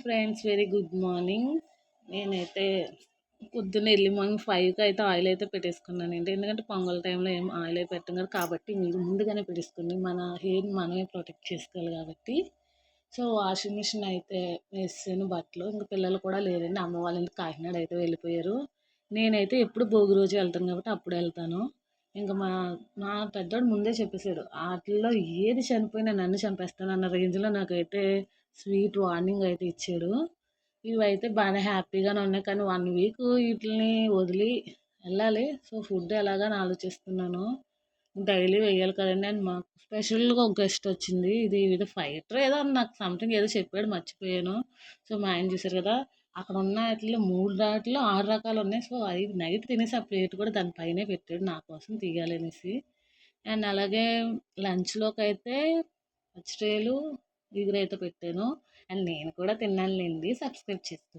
Friends, very good morning. నేనైతే పొద్దున్న early morning 5కి అయితే ఆయిల్ అయితే పెట్టేసుకున్నానండి. ఎందుకంటే పొంగల్ టైంలో ఏం ఆయిల్ అయితే పెట్టం కదా, కాబట్టి మీరు ముందుగానే పెట్టేసుకోండి. మన హెయిర్ మనమే ప్రొటెక్ట్ చేసుకోవాలి కాబట్టి. సో వాషింగ్ మిషన్ అయితే వేసాను బట్టలు. ఇంకా పిల్లలు కూడా లేరండి, అమ్మ వాళ్ళ ఇంటికి కాకినాడ అయితే వెళ్ళిపోయారు. నేనైతే ఎప్పుడు భోగి రోజు వెళ్తాను కాబట్టి అప్పుడు వెళ్తాను. ఇంకా మా పెద్దోడు ముందే చెప్పేశాడు, వాటిల్లో ఏది చనిపోయినా నన్ను చంపేస్తాను అన్న రేంజ్లో నాకైతే స్వీట్ వార్నింగ్ అయితే ఇచ్చాడు. ఇవైతే బాగానే హ్యాపీగానే ఉన్నాయి, కానీ 1 వీక్ వీటిని వదిలి వెళ్ళాలి. సో ఫుడ్ ఎలాగని ఆలోచిస్తున్నాను. డైలీ వేయాలి కదండి. అండ్ మాకు స్పెషల్గా ఒక గెస్ట్ వచ్చింది. ఇది ఫైటర్ ఏదో నాకు సంథింగ్ ఏదో చెప్పాడు, మర్చిపోయాను. సో మా ఆయన చూసారు కదా, అక్కడ ఉన్న వాటిలో 6 రకాలు ఉన్నాయి. సో అది నైట్ తినేసి ఆ ప్లేట్ కూడా దానిపైనే పెట్టాడు నా కోసం తీయాలనేసి. అండ్ అలాగే లంచ్లోకి అయితే పచ్చిరొయ్యలు, ఇగురైతే పెట్టాను. అండ్ నేను కూడా తిన్నానులేండి. సబ్స్క్రైబ్ చేసుకోండి.